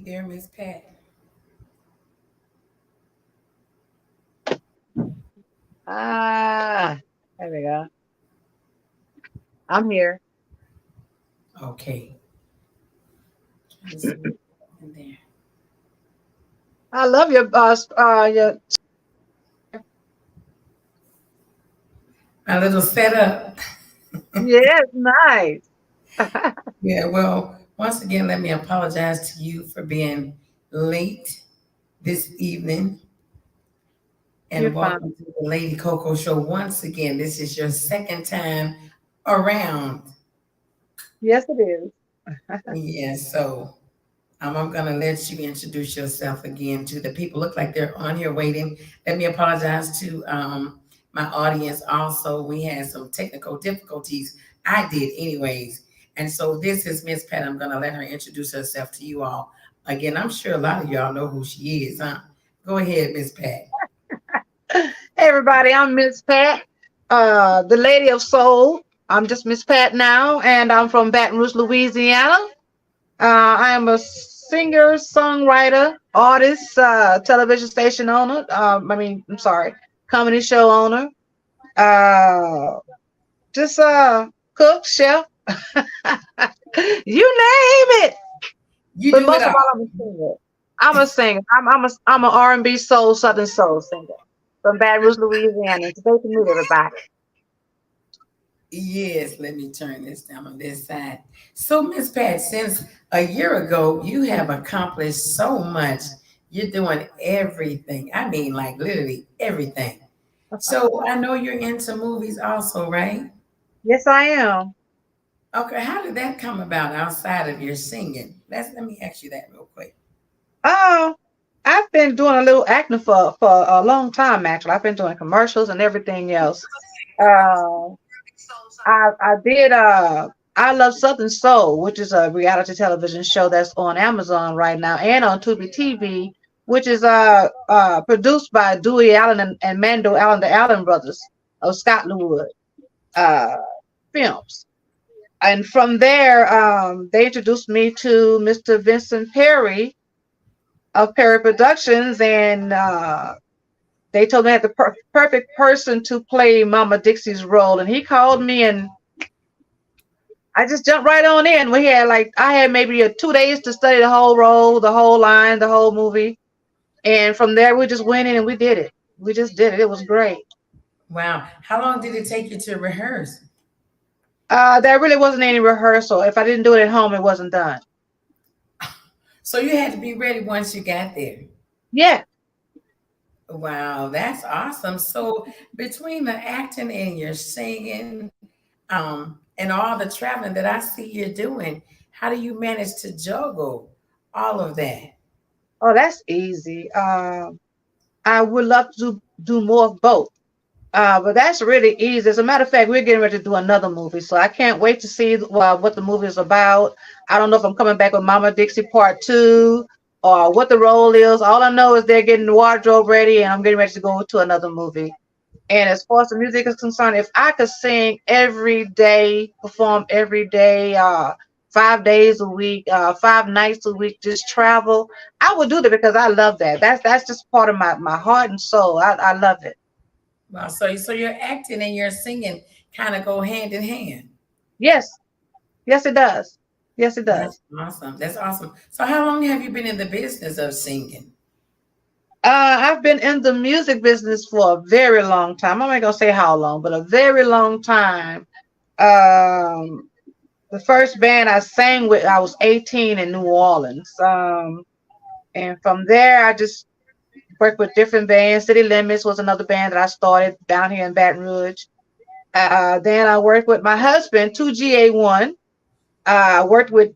there, Miss Pat? Ah, there we go. I'm here. Okay. Trying to see what's in there. I love your My little setup. yes, nice. Yeah, well, once again, let me apologize to you for being late this evening You're and fine. welcome to the Lady Coco Show once again. This is your second time around. Yes, it is. Yeah, so I'm going to let you introduce yourself again to the people. Look like they're on here waiting. Let me apologize to my audience also. We had some technical difficulties. I did, anyways. And so this is Miss Pat. I'm going to let her introduce herself to you all. Again, I'm sure a lot of y'all know who she is, huh? Go ahead, Miss Pat. Hey, everybody, I'm Miss Pat, the Lady of Soul. I'm just Miss Pat now, and I'm from Baton Rouge, Louisiana. I am a singer, songwriter, artist, television station owner. I'm sorry, comedy show owner. Uh, just cook, chef, you name it. You But do it most of all. all, I'm a singer. I'm a singer. I'm an R&B soul, Southern soul singer from Baton Rouge, Louisiana. It's great to meet everybody. Yes, let me turn this down on this side. So, Miss Pat, since a year ago, you have accomplished so much. You're doing everything. I mean, like literally everything. So, I know you're into movies also, right? Yes, I am. Okay, how did that come about outside of your singing? Let me ask you that real quick. Oh, I've been doing a little acting for a long time. Actually, I've been doing commercials and everything else. Uh, I did. I Love Southern Soul, which is a reality television show that's on Amazon right now and on Tubi TV, which is produced by Dewey Allen and Mando Allen, the Allen brothers of Scotlandwood uh, Films. And from there, they introduced me to Mr. Vincent Perry of Perry Productions, and they told me I had the perfect person to play Mama Dixie's role. And he called me, and I just jumped right on in. I had maybe 2 days to study the whole role, the whole line, the whole movie, and from there we just went in and we did it. We just did it. It was great. Wow. How long did it take you to rehearse? There really wasn't any rehearsal. If I didn't do it at home, it wasn't done. So, you had to be ready once you got there. Yeah. Wow, that's awesome. So between the acting and your singing, and all the traveling that I see you're doing, how do you manage to juggle all of that? Oh, that's easy. I would love to do more of both. But that's really easy. As a matter of fact, we're getting ready to do another movie, so I can't wait to see what the movie is about. I don't know if I'm coming back with Mama Dixie Part Two or what the role is. All I know is they're getting the wardrobe ready, and I'm getting ready to go to another movie. And as far as the music is concerned, if I could sing every day, perform every day, 5 days a week, 5 nights a week, just travel, I would do that because I love that. That's just part of my heart and soul. I love it. Wow, so your acting and your singing kind of go hand in hand. Yes. Yes, it does. Yes, it That's does. awesome. That's awesome. So how long have you been in the business of singing? I've been in the music business for a very long time. I'm not gonna say how long, but a very long time. Um, the first band I sang with, I was 18 in New Orleans. And from there, I just worked with different bands. City Limits was another band that I started down here in Baton Rouge. Then I worked with my husband, 2GA1. I worked with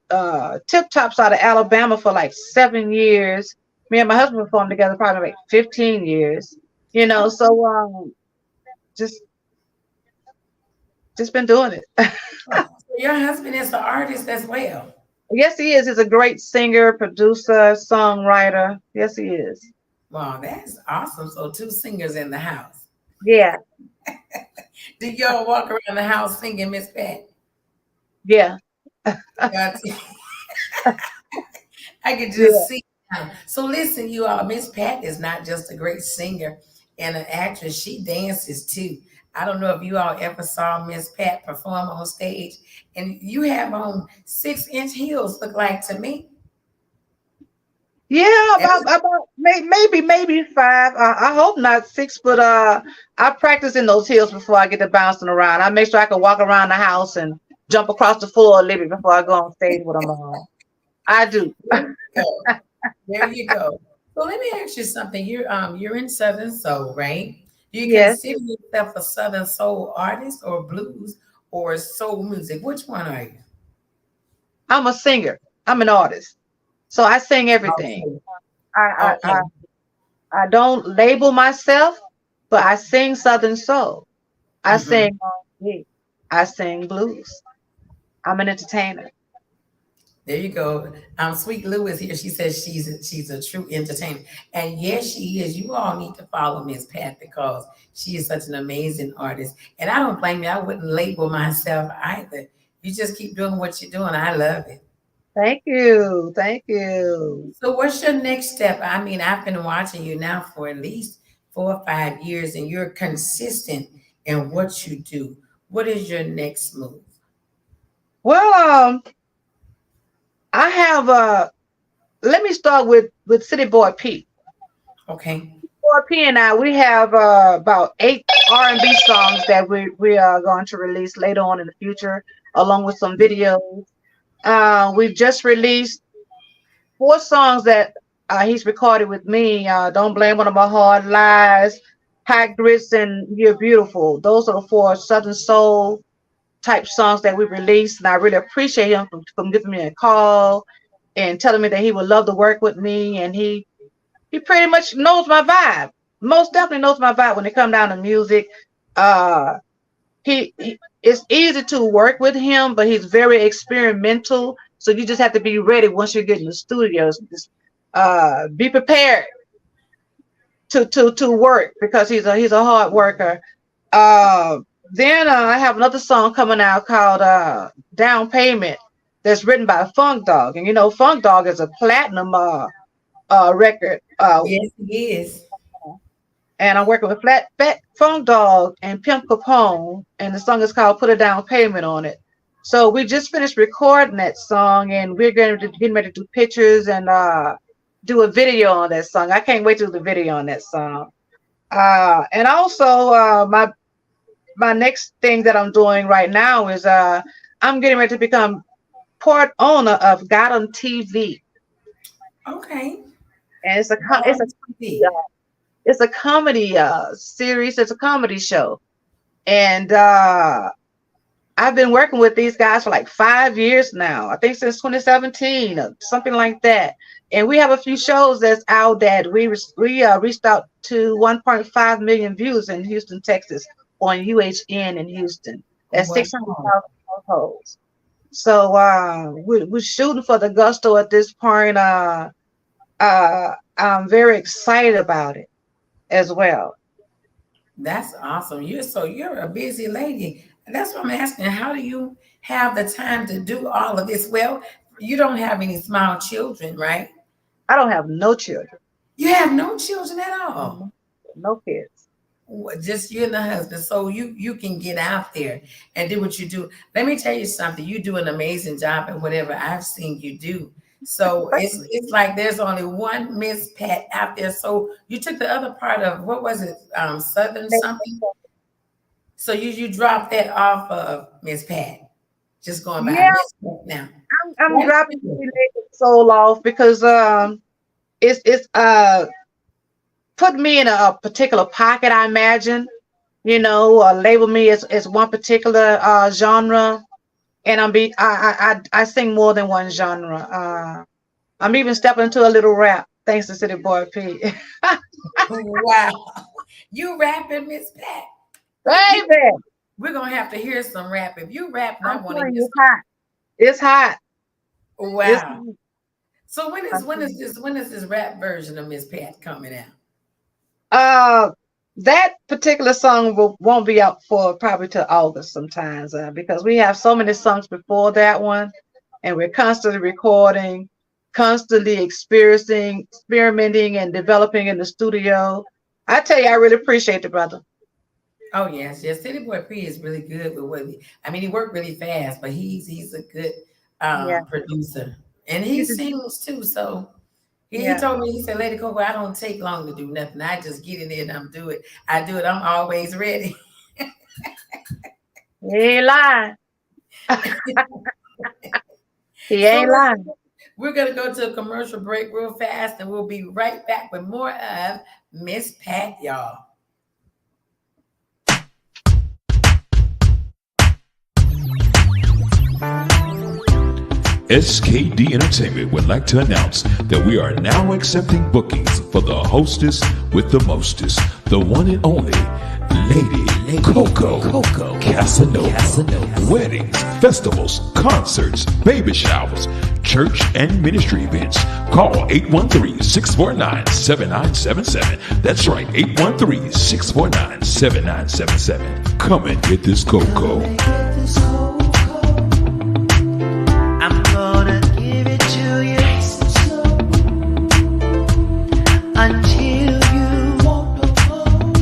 Tip Tops out of Alabama for like 7 years. Me and my husband performed together probably like 15 years. So just just been doing it. Oh, so your husband is an artist as well. Yes, he is. He's a great singer, producer, songwriter. Yes, he is. Wow, that's awesome. So two singers in the house. Yeah, Do y'all walk around the house singing, Miss Pat? yeah. Got I could just Yeah. see now. So listen, you all, Miss Pat is not just a great singer and an actress, she dances too. I don't know if you all ever saw Miss Pat perform on stage, and you have on 6-inch heels, look like to me. Yeah, And maybe five. I hope not six, but I practice in those hills before I get to bouncing around. I make sure I can walk around the house and jump across the floor a little bit before I go on stage with them on. I do. there you go. There you go. So let me ask you something. You're in Southern Soul, right? Do you Yes, consider yourself a Southern Soul artist or blues or soul music? Which one are you? I'm a singer. I'm an artist, so I sing everything. Okay. I I Okay. I, I don't label myself, but I sing Southern soul. I Hmm. sing R&B. I sing blues. I'm an entertainer. There you go. Sweet Lou is here. She says she's a true entertainer, and yes, she is. You all need to follow Miss Pat because she is such an amazing artist. And I don't blame you. I wouldn't label myself either. You just keep doing what you're doing. I love it. Thank you. Thank you. So, what's your next step? I mean, I've been watching you now for at least 4 or 5 years, and you're consistent in what you do. What is your next move? Well, I have let me start with City Boy P. Okay. Boy P and I, we have about 8 R&B songs that we are going to release later on in the future, along with some videos. We've just released 4 songs that he's recorded with me. Don't blame one of my hard lies, Hot Grits, and You're Beautiful. Those are the 4 Southern Soul type songs that we released, and I really appreciate him from giving me a call and telling me that he would love to work with me, and he pretty much knows my vibe. Most definitely knows my vibe when it comes down to music. Uh, he it's easy to work with him, but he's very experimental. So you just have to be ready once you get in the studios. Just, be prepared to work because he's a hard worker. Uh, then I have another song coming out called "Down Payment" that's written by Funk Dog, and you know Funk Dog is a platinum record. Yes, he is. And I'm working with Fat Funk Dog and Pimp Capone, and the song is called "Put a Down Payment on It." So we just finished recording that song, and we're getting ready to do pictures and do a video on that song. I can't wait to do the video on that song. And also my next thing that I'm doing right now is I'm getting ready to become part owner of God on TV, Okay. and Not it's a on TV. it's a comedy series. It's a comedy show, and I've been working with these guys for like 5 years now. I think since 2017 or something like that. And we have a few shows that's out that we reached out to 1.5 million views in Houston, Texas, on UHN in Houston. That's Wow. 600,000 households. So we're shooting for the gusto at this point. I'm very excited about it as well. That's awesome. You're a busy lady. That's what I'm asking. How do you have the time to do all of this? Well, you don't have any small children, right? I don't have no children, You have no children at all. no no kids. Just you and the husband. So you can get out there and do what you do. Let me tell you something. You do an amazing job at whatever I've seen you do. So it's like there's only one Miss Pat out there. So you took the other part of what was it? Southern something. So you dropped that off of Miss Pat. Just going by Yeah, Miss Pat now. I'm That's dropping good. the Naked Soul off because it's put me in a particular pocket, I imagine, label me as one particular genre, and I sing more than one genre. I'm even stepping into a little rap thanks to City Boy P. Wow. You rapping, Miss Pat. You, Baby, we're gonna have to hear some rap. If you rapping, I I'm want to telling hear you, it's hot. It's hot. some. It's Wow. So hot. when is this rap version of Miss Pat coming out? Uh, that particular song won't be out for probably till August sometimes because we have so many songs before that one, and we're constantly recording, constantly experimenting and developing in the studio. I tell you, I really appreciate the brother. Oh yes, yes. City Boy P is really good with what I mean, he worked really fast, but he's a good Yeah. producer. And he He's a, sings too. So he yeah. told me, he said, Lady Coco, I don't take long to do nothing. I just get in there and I'm do it. I do it. I'm always ready. He ain't lying. He So ain't listen, lying. we're gonna go to a commercial break real fast and we'll be right back with more of Miss Pat, y'all. SKD Entertainment would like to announce that we are now accepting bookings for the hostess with the mostest, the one and only Lady Coaco Casanova. Weddings, festivals, concerts, baby showers, church and ministry events. Call 813-649-7977. That's right, 813-649-7977. Come and get this Coco. I'm gonna give it to you until you won't no more.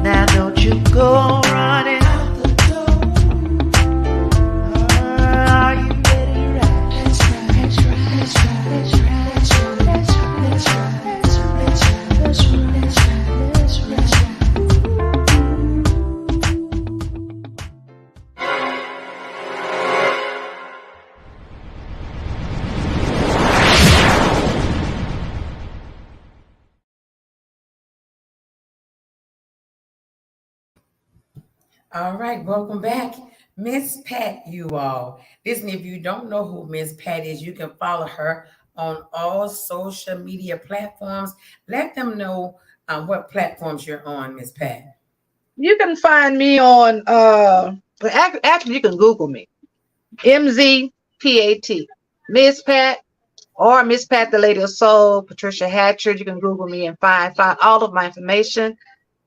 Now don't you go running out the door. Are you ready? Let's ride. Let's ride. Let's ride. Let's ride. Let's ride. Let's ride. Let's ride. Let's ride. Let's ride. Let's ride. Let's ride. All right, welcome back. Miss Pat, you all. Listen, if you don't know who Miss Pat is, you can follow her on all social media platforms. Let them know what platforms you're on, Miss Pat. You can find me on actually you can Google me. MZPAT. Miss Pat or Miss Pat the Lady of Soul, Patricia Hatcher. You can Google me and find all of my information,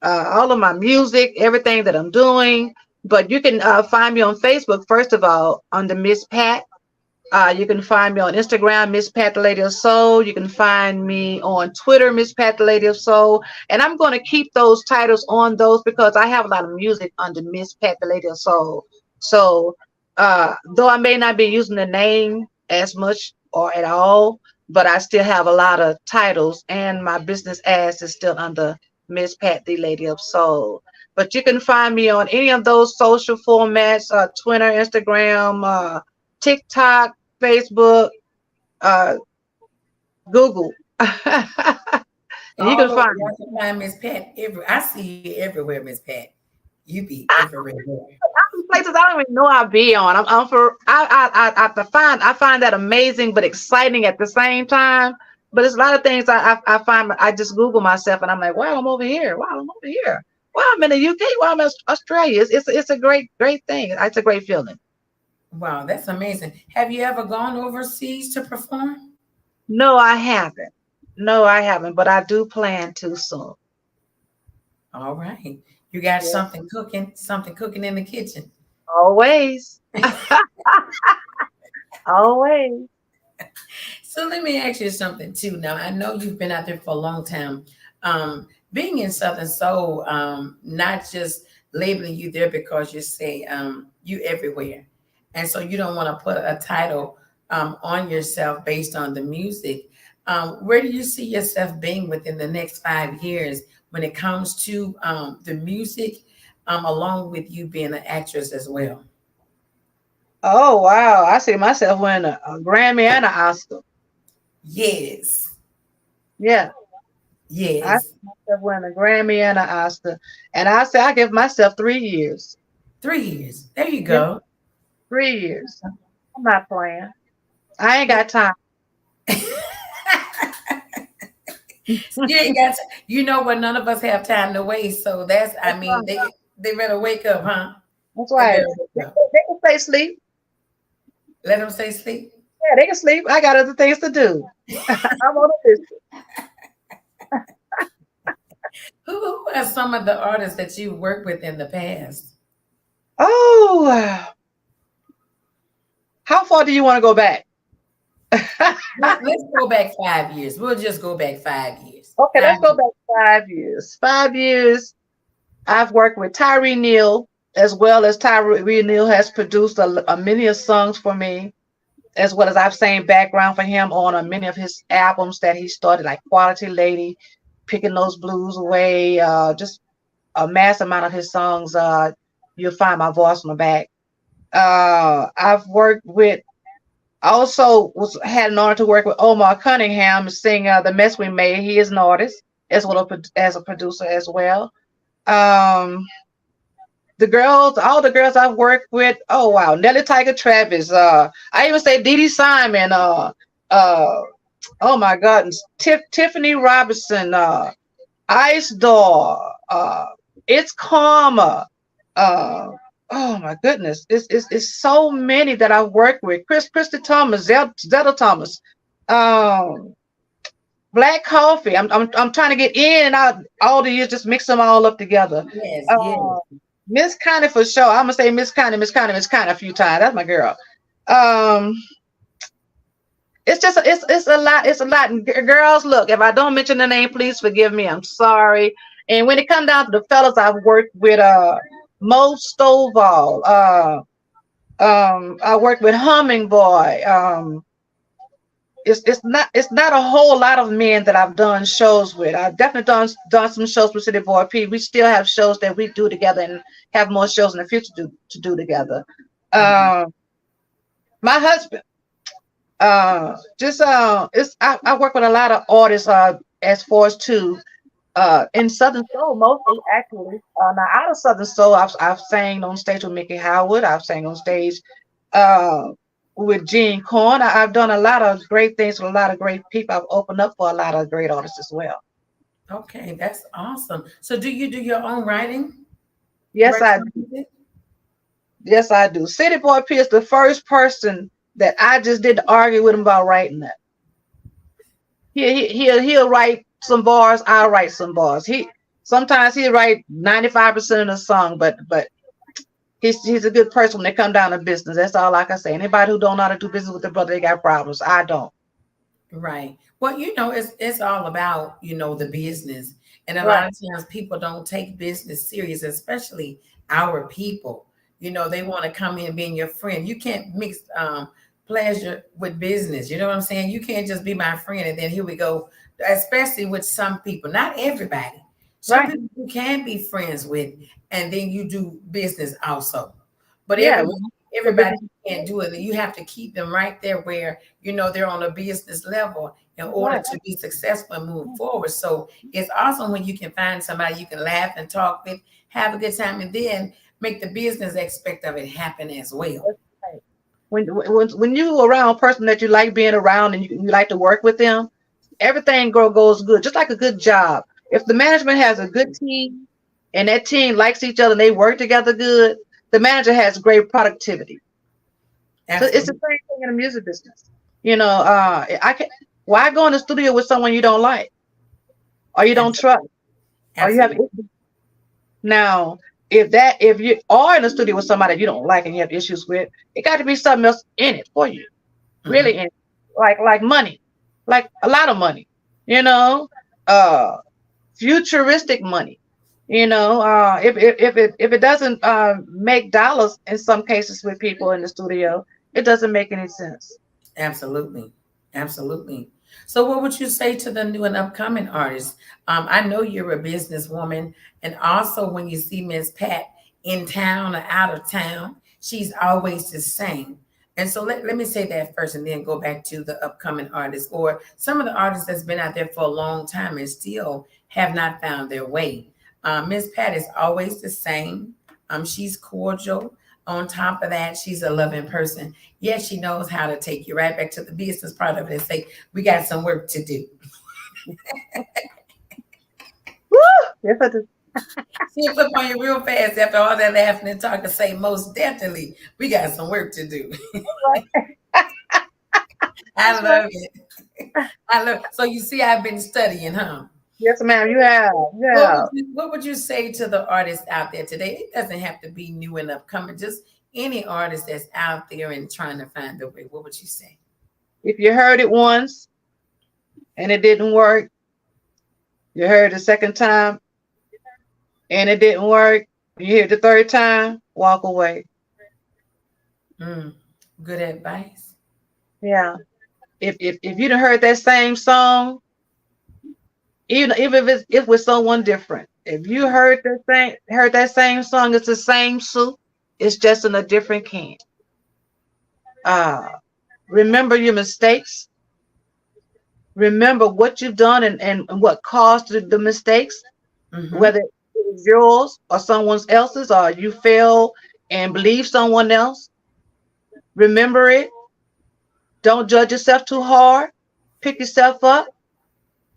all of my music, everything that I'm doing. But you can find me on Facebook, first of all, under Miss Pat. You can find me on Instagram, Miss Pat the Lady of Soul. You can find me on Twitter, Miss Pat the Lady of Soul. And I'm going to keep those titles on those because I have a lot of music under Miss Pat the Lady of Soul. So though I may not be using the name as much or at all, but I still have a lot of titles, and my business ads is still under Miss Pat the Lady of Soul. But you can find me on any of those social formats, Twitter, Instagram, TikTok, Facebook, uh, Google. And you can All over, find me. y'all can find Miss Pat I see you everywhere, Miss Pat. You be I, everywhere. I'm places I don't even know I'll be on. I'm for I find that amazing but exciting at the same time. But it's a lot of things I find I just Google myself and I'm like, wow, I'm over here. Wow, I'm over here. Wow, I'm in the UK. Wow, I'm in Australia. It's a great thing. It's a great feeling. Wow, that's amazing. Have you ever gone overseas to perform? No, I haven't. No, I haven't, but I do plan to soon. All right. You got Yeah. something cooking in the kitchen. Always. Always. So let me ask you something too. Now I know you've been out there for a long time. Being in Southern Soul, not just labeling you there because you say you everywhere, and so you don't want to put a title on yourself based on the music. Where do you see yourself being within the next 5 years when it comes to the music, along with you being an actress as well? Oh wow. I see myself winning a Grammy and an Oscar. Yes, Yeah. I yes. see myself winning a Grammy and an Oscar. And I say I give myself 3 years. 3 years. There you Yeah, go. 3 years. I'm not playing. I ain't got time. You ain't got to, you know what? None of us have time to waste. So that's, I That's mean, right. they better wake up, huh? That's They right. better wake up. They can stay sleep. Let them say sleep. Yeah, they can sleep. I got other things to do. I'm on a list. Who are some of the artists that you worked with in the past? Oh, how far do you want to go back? Let's go back 5 years. We'll just go back 5 years. Okay, let's Five go years. back 5 years. 5 years, I've worked with Tyree Neal, as well as Tyree Neal has produced a many of songs for me, as well as I've sang background for him on many of his albums that he started, like Quality Lady, Picking Those Blues Away, just a mass amount of his songs. You'll find my voice on the back. I've worked with, also was had an honor to work with Omar Cunningham to sing "The Mess We Made." He is an artist as well as a producer as well. Um, the girls, all the girls I've worked with. Oh wow, Nelly Tiger Travis. I even say Dee Dee Simon. Uh, oh my God, and Tiffany Robinson. Ice Doll. It's Karma. Uh, oh my goodness, it's so many that I've worked with. Christy Thomas, Zelda Thomas. Um, Black Coffee. I'm trying to get in and out all the years, just mix them all up together. Yes, yes. Uh, Miss Connie for sure. I'm gonna say Miss Connie a few times. That's my girl. Um, it's just it's a lot. It's a lot. And girls, look, if I don't mention the name, please forgive me. I'm sorry. And when it comes down to the fellas, I've worked with Mo Stovall. I worked with Humming Boy. It's not a whole lot of men that I've done shows with. I've definitely done some shows with City Boy P. We still have shows that we do together and have more shows in the future to do together. Mhm. My husband, just it's I work with a lot of artists as far as to in Southern Soul mostly actually. Now out of Southern Soul, I've sang on stage with Mickey Howard. I've sang on stage uh with Gene Corn. I've done a lot of great things with a lot of great people. I've opened up for a lot of great artists as well. Okay, that's awesome. So do you do your own writing? You Yes, write I your do. music? Yes, I do. City Boy P is the first person that I just did argue with him about writing that. He'll write some bars. I'll write some bars. Sometimes he'll write 95% of the song, but he's a good person when they come down to business. That's all I can say. Anybody who don't know how to do business with their brother, they got problems. I don't. Right. Well, it's all about, the business. And a lot Right. of times people don't take business serious, especially our people. They want to come in being your friend. You can't mix pleasure with business. You know what I'm saying? You can't just be my friend and then here we go, especially with some people, not everybody. Some Right. people you can be friends with and then you do business also. But Yeah. The everybody business. can't do it. You have to keep them right there where they're on a business level in order Right. to be successful and move forward. So it's awesome when you can find somebody you can laugh and talk with, have a good time, and then make the business aspect of it happen as well. That's right. When you around a person that you like being around and you like to work with them, everything goes good. Just like a good job. If the management has a good team and that team likes each other and they work together good, the manager has great productivity. So it's the Absolutely. same thing in the music business. I can why go in the studio with someone you don't like or you don't Absolutely. trust or you have Absolutely. issues. Now, if you are in the studio with somebody you don't like and you have issues with, it got to be something else in it for you. Really Mhm. in it. Like money. Like a lot of money. You know? Uh Futuristic money. If it doesn't make dollars in some cases with people in the studio, it doesn't make any sense. Absolutely. Absolutely. So, what would you say to the new and upcoming artists? I know you're a businesswoman, and also when you see Miss Pat in town or out of town, she's always the same. And so, let me say that first and then go back to the upcoming artists or some of the artists that's been out there for a long time and still have not found their way. Miss Pat is always the same. She's cordial. On top of that, she's a loving person. Yes, she knows how to take you right back to the business part of it and say, we got some work to do. Woo! Yes, I do. She'll flip on you real fast after all that laughing and talking, say, most definitely, we got some work to do. I That's right. love it. I love it. So you see, I've been studying, huh? Yes, ma'am. You have. Yeah. What would you say to the artists out there today? It doesn't have to be new and upcoming, just any artist that's out there and trying to find their way. What would you say? If you heard it once and it didn't work, you heard it the second time and it didn't work, you hear it the third time, walk away. Mm, good advice. Yeah. If you done heard that same song, even if it's with someone different, if you heard that same song, it's the same soup, it's just in a different can. Uh, remember your mistakes. Remember what you've done and what caused the mistakes, Mm-hmm. whether it was yours or someone else's, or you failed and believe someone else. Remember it. Don't judge yourself too hard. Pick yourself up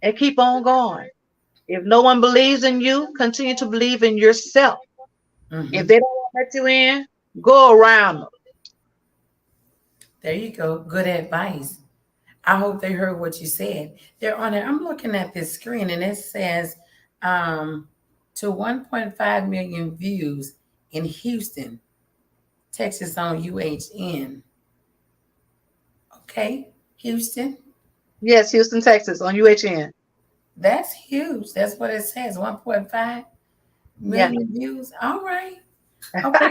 and keep on going. If no one believes in you, continue to believe in yourself. If Mm-hmm. they don't let you in, go around them. There you go. Good advice. I hope they heard what you said. They're on it. I'm looking at this screen and it says um, to 1.5 million views in Houston, Texas on UHN. Okay, Houston. Yes, Houston, Texas on UHN. That's huge. That's what it says. 1.5 Yeah. million views. All right. Okay.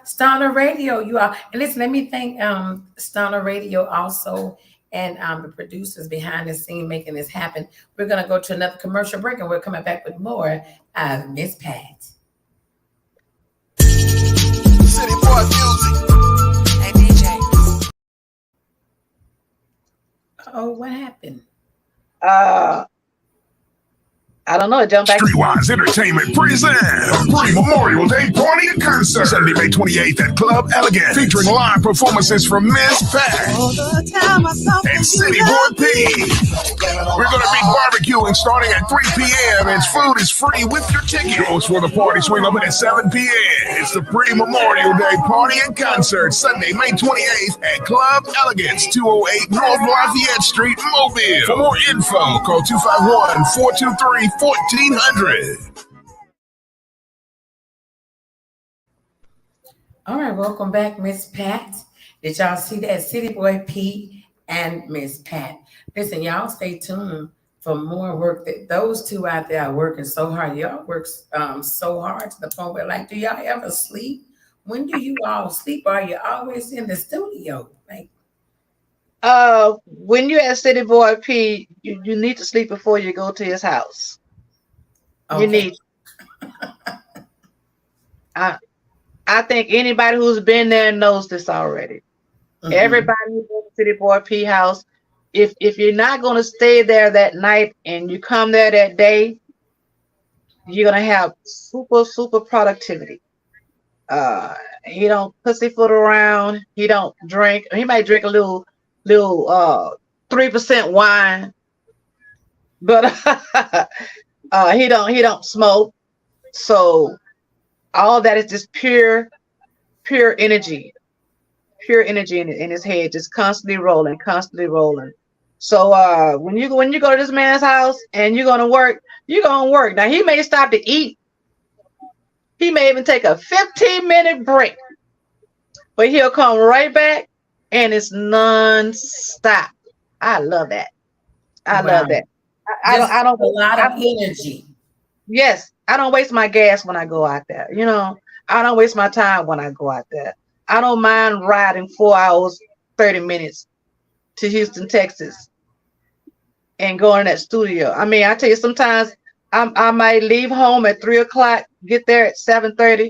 Stoner Radio, you are. And listen, let me thank Stoner Radio also and the producers behind the scene making this happen. We're going to go to another commercial break and we're coming back with more of Miss Pat. City Boy Music. Hey DJ. Oh, what happened? Uh, I don't know. It jumped back. Streetwise Entertainment presents a pre-Memorial Day party and concert Sunday, May 28th at Club Elegant, featuring live performances from Miss Pat and City Boy P. We're going to be barbecuing starting at 3 p.m. and food is free with your ticket. Goes for the party swing open at 7 p.m. It's the pre-Memorial Day party and concert Sunday, May 28th at Club Elegance, 208 North Lafayette Street, Mobile. For more info, call 251-423-1400. All right, welcome back, Miss Pat. Did y'all see that? City Boy P and Miss Pat. Listen, y'all stay tuned for more work. That those two out there are working so hard. Y'all work so hard to the point where, like, do y'all ever sleep? When do you all sleep? Or are you always in the studio? Like, When you at City Boy P, you need to sleep before you go to his house. You okay. need. I think anybody who's been there knows this already. Mhm. Everybody who goes to City Boy P house, if you're not going to stay there that night and you come there that day, you're gonna have super productivity. He don't pussyfoot around. He don't drink. He might drink a little 3% wine, but he don't smoke. So all that is just pure energy, in his head, just constantly rolling. So when you go to this man's house and you're gonna work. Now he may stop to eat. He may even take a 15-minute break, but he'll come right back and it's non-stop. I love that. I love that. I don't a lot of energy. Yes, I don't waste my gas when I go out there. I don't waste my time when I go out there. I don't mind riding 4 hours, 30 minutes to Houston, Texas, and going in that studio. I mean, I tell you, sometimes I might leave home at 3 o'clock, get there at 7:30.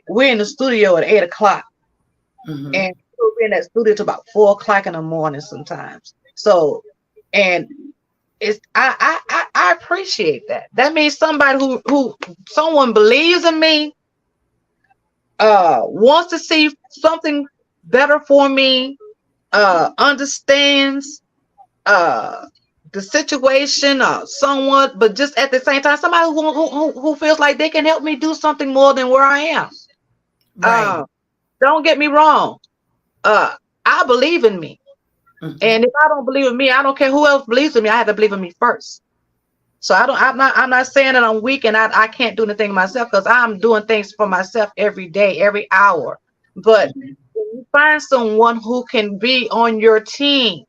We're in the studio at 8 o'clock, Mhm. and we'll be in that studio till about 4 o'clock in the morning sometimes. So, and it's I appreciate that. That means somebody who someone believes in me, wants to see something better for me, understands the situation somewhat, but just at the same time, somebody who feels like they can help me do something more than where I am. Right. Don't get me wrong. I believe in me. Mhm. And if I don't believe in me, I don't care who else believes in me. I have to believe in me first. So I'm not saying that I'm weak and I can't do anything myself, because I'm doing things for myself every day, every hour. But when you find someone who can be on your team,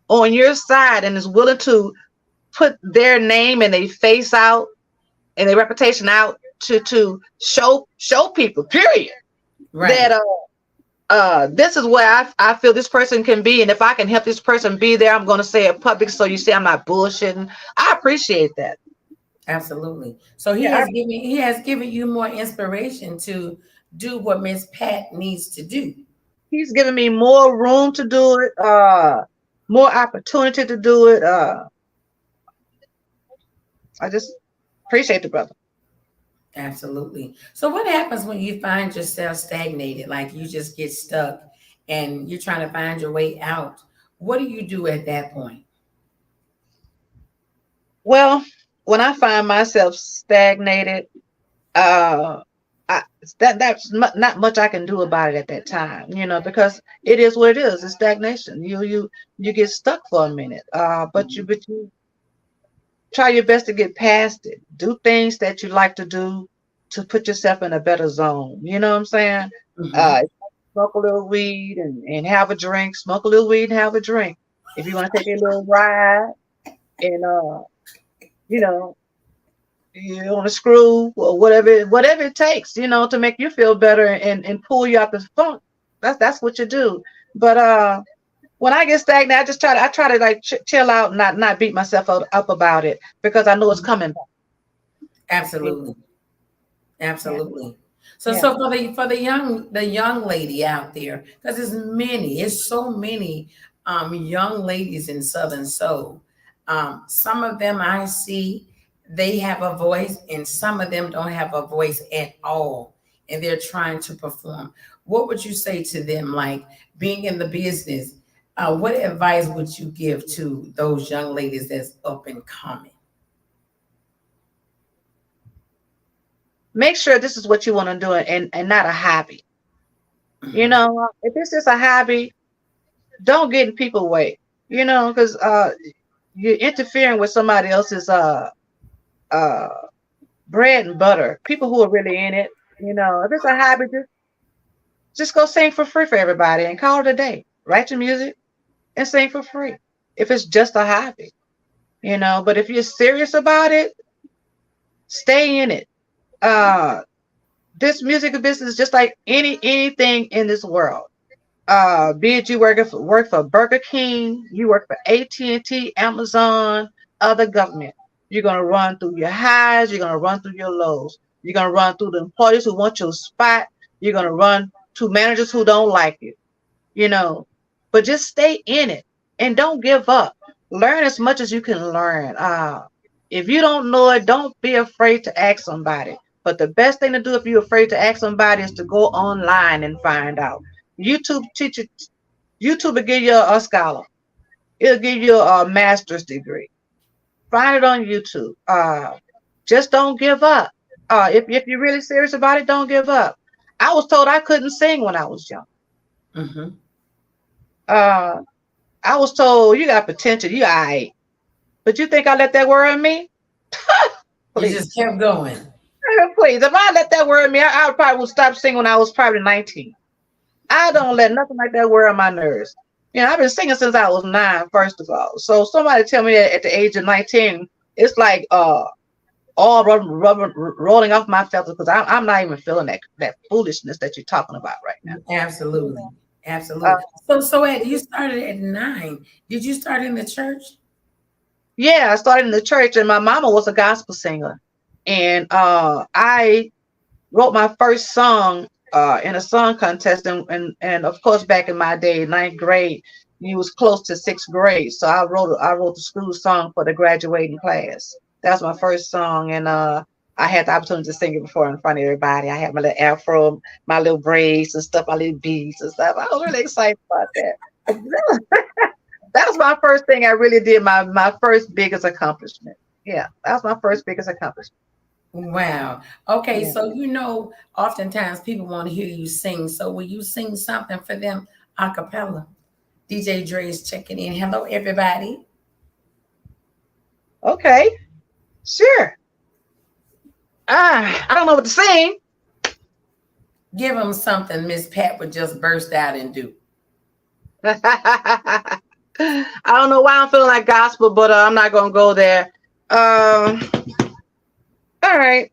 on your side, and is willing to put their name and their face out and their reputation out to show people, period, that Right. this is where I feel this person can be, and if I can help this person be there, I'm going to say it public so you see I'm not bullshitting. I appreciate that. Absolutely. So he Yeah, has given you more inspiration to do what Miss Pat needs to do. he's given me more room to do it, more opportunity to do it. I just appreciate the brother. Absolutely. So what happens when you find yourself stagnated, like you just get stuck and you're trying to find your way out? What do you do at that point? Well, when I find myself stagnated, uh, I, that's not much I can do about it at that time, because it is what it is. It's stagnation. You get stuck for a minute, but you try your best to get past it. Do things that you like to do to put yourself in a better zone. You know what I'm saying? Hmm. Uh, smoke a little weed and have a drink. Smoke a little weed and have a drink. If you want to take a little ride and you know, you on a screw or whatever it takes, to make you feel better and pull you out the funk. That's what you do. But when I get stagnant, I try to like chill out, and not beat myself up about it because I know it's coming back. Absolutely. Yeah, Absolutely. So yeah. so for the young lady out there, because it's so many young ladies in Southern Soul. Some of them I see they have a voice, and some of them don't have a voice at all, and they're trying to perform. What would you say to them, like being in the business? What advice would you give to those young ladies that's up and coming? Make sure this is what you want to do and not a hobby. Mhm. If it's just a hobby, don't get in people's way. Because you're interfering with somebody else's uh bread and butter. People who are really in it. If it's a hobby, just go sing for free for everybody and call it a day. Write your music and sing for free. If it's just a hobby. But if you're serious about it, stay in it. Uh, this music business is just like anything in this world. Be it you work for Burger King, you work for AT&T, Amazon, other government. You're gonna run through your highs. You're gonna run through your lows. You're gonna run through the employees who want your spot. You're gonna run to managers who don't like you. you know. But just stay in it and don't give up. Learn as much as you can learn. If you don't know it, don't be afraid to ask somebody. But the best thing to do if you're afraid to ask somebody is to go online and find out. YouTube teacher, YouTube will give you a scholar. It'll give you a master's degree. Find it on YouTube. Just don't give up. If you're really serious about it, don't give up. I was told I couldn't sing when I was young. Hmm. Uh, I was told you got potential, you all right. But you think I let that worry me? You Please. just kept going. Please. If I let that worry me, I probably would stop singing when I was probably 19. I don't let nothing like that worry my nerves. I've been singing since I was 9, first of all. So somebody tell me that at the age of 19, it's like all rubber rolling off my feathers because I'm not even feeling that foolishness that you're talking about right now. Absolutely. Uh, Absolutely. So Ed, you started at 9. Did you start in the church? yeah, I started in the church, and my mama was a gospel singer, and I wrote my first song in a song contest, and of course back in my day, ninth grade, you was close to sixth grade, so I wrote the school song for the graduating class. That was my first song, and I had the opportunity to sing it before in front of everybody. I had my little afro, my little braids and stuff, my little beads and stuff. I was really excited about that. That was my first thing I really did. My first biggest accomplishment. Yeah, that was my first biggest accomplishment. Wow. Okay, Yeah. so oftentimes people want to hear you sing. So will you sing something for them a cappella? DJ Dre is checking in. Hello, everybody. Okay. Sure. I don't know what to sing. Give them something Miss Pat would just burst out and do. I don't know why I'm feeling like gospel, but I'm not gonna go there. All right.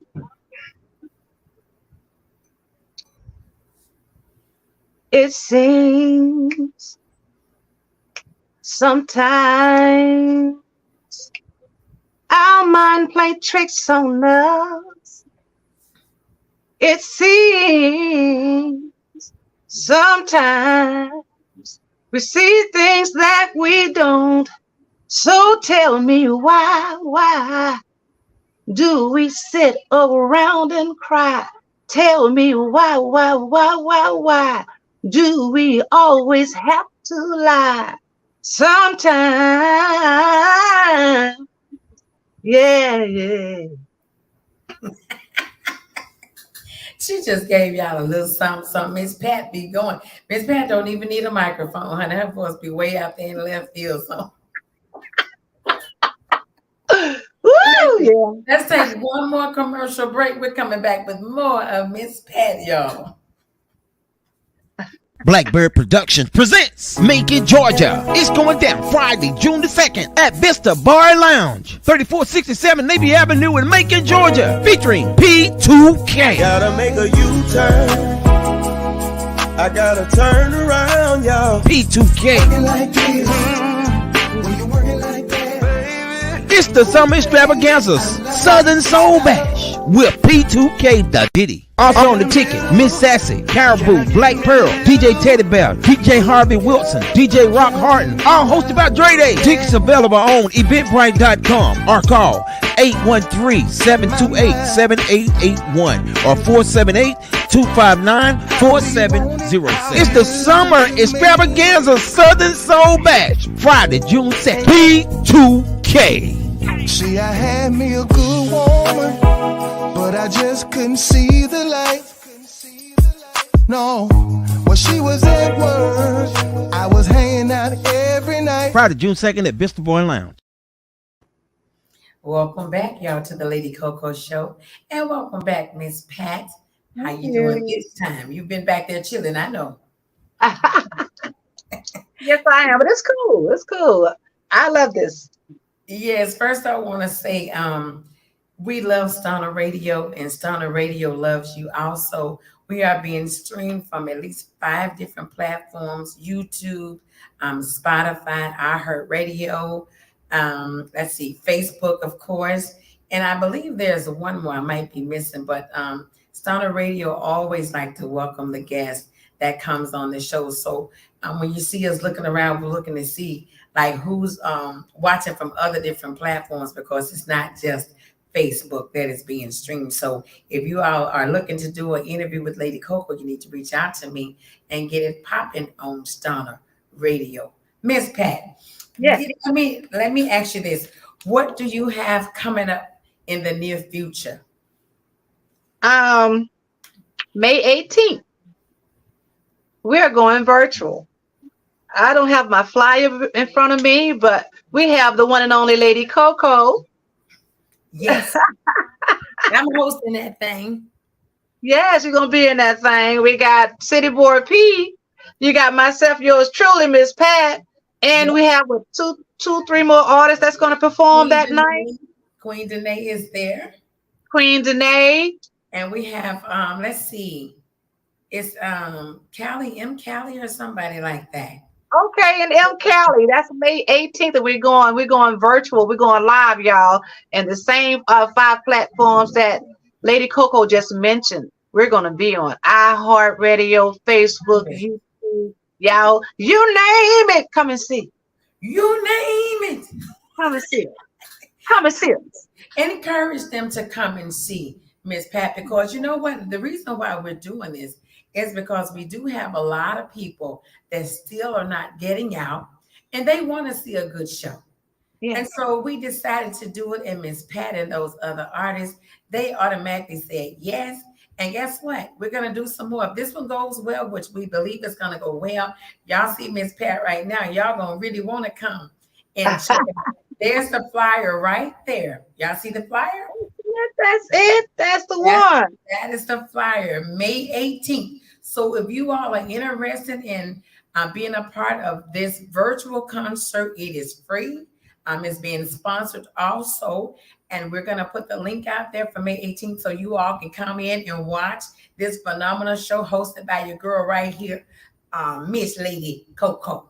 It seems sometimes our mind play tricks on us. It seems sometimes we see things that we don't. So tell me why do we sit around and cry? Tell me why do we always have to lie? Sometimes, yeah. She just gave y'all a little something. Miss Pat be going. Miss Pat don't even need a microphone, honey. Her voice be way out there in left field. So Woo, yeah. let's take one more commercial break. We're coming back with more of Miss Pat, y'all. Blackbird Productions presents Macon, Georgia. It's going down Friday, June the 2nd at Vista Bar Lounge, 3467 Navy Avenue in Macon, Georgia, featuring P2K. Gotta make a U-turn. I gotta turn around, y'all. P2K. Like this. When you working like that, baby. It's the Summer Extravaganza's Southern Soul Bash with P2K the Diddy. Also on the ticket, Miss Sassy, Caribou, Black Pearl, DJ Teddy Bear, DJ Harvey Wilson, DJ Rock Harton, all hosted by Dre Day. Tickets available on eventbrite.com or call 813-728-7881 or 478-259-4706. It's the Summer Extravaganza Southern Soul Bash, Friday, June 2nd. P2K. See, I had me a good woman, but I just couldn't see the light. No, when she was at work, I was hanging out every night. Friday, June 2nd at Vista Boy Lounge. Welcome back, y'all, to the Lady Coaco Show. And welcome back, Miss Pat. How you doing this time? You've been back there chilling, I know. Yes, I am, but it's cool. It's cool. I love this. Yes, first I want to say we love Stoner Radio and Stoner Radio loves you also. We are being streamed from at least 5 different platforms: YouTube, Spotify, iHeartRadio, let's see, Facebook, of course. And I believe there's one more I might be missing, but Stoner Radio always like to welcome the guest that comes on the show. So when you see us looking around, we're looking to see like who's watching from other different platforms, because it's not just Facebook that is being streamed. So if you all are looking to do an interview with Lady Coaco, you need to reach out to me and get it popping on Stoner Radio. Miss Pat, Yes. let me ask you this. What do you have coming up in the near future? May 18th. We're going virtual. I don't have my flyer in front of me, but we have the one and only Lady Coaco. Yes. I'm hosting that thing. Yes, you're gonna be in that thing. We got City Boy P. You got myself, yours truly, Miss Pat, and we have three more artists that's gonna perform that night. Queen Danae is there, Queen Danae. and we have let's see, it's Callie, M. Callie, or somebody like that. Okay, and M. Cali. That's May 18th, and we're going virtual. We're going live, y'all, and the same 5 platforms that Lady Coaco just mentioned. We're gonna be on iHeartRadio, Facebook, YouTube, y'all. You name it. Come and see. You name it. Come and see it. Come and see it. Encourage them to come and see Miss Pat, because you know what? The reason why we're doing this is because we do have a lot of people that still are not getting out, and they want to see a good show. Yeah. And so we decided to do it, and Miss Pat and those other artists, they automatically said yes. And guess what? We're going to do some more. If this one goes well, which we believe is going to go well, y'all see Miss Pat right now, y'all going to really want to come and check it out. There's the flyer right there. Y'all see the flyer? That's it. That's the That's- one. That is the flyer, May 18th. So if you all are interested in being a part of this virtual concert, it is free. It's being sponsored also. And we're going to put the link out there for May 18th so you all can come in and watch this phenomenal show hosted by your girl right here, Miss Lady Coaco.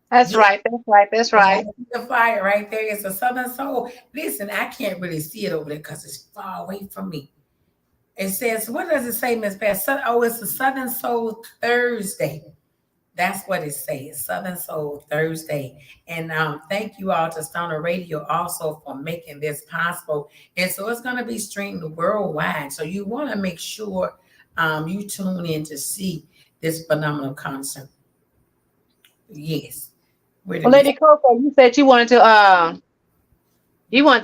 That's right. That's right. That's right. The flyer right there is a Southern Soul. Listen, I can't really see it over there because it's far away from me. It says, what does it say, Miss Pat? Oh, it's a Southern Soul Thursday. That's what it says, Southern Soul Thursday. And thank you all to Stoner Radio also for making this possible. And so it's going to be streamed worldwide. So you want to make sure you tune in to see this phenomenal concert. Yes. Well, Lady Coco, you said you wanted to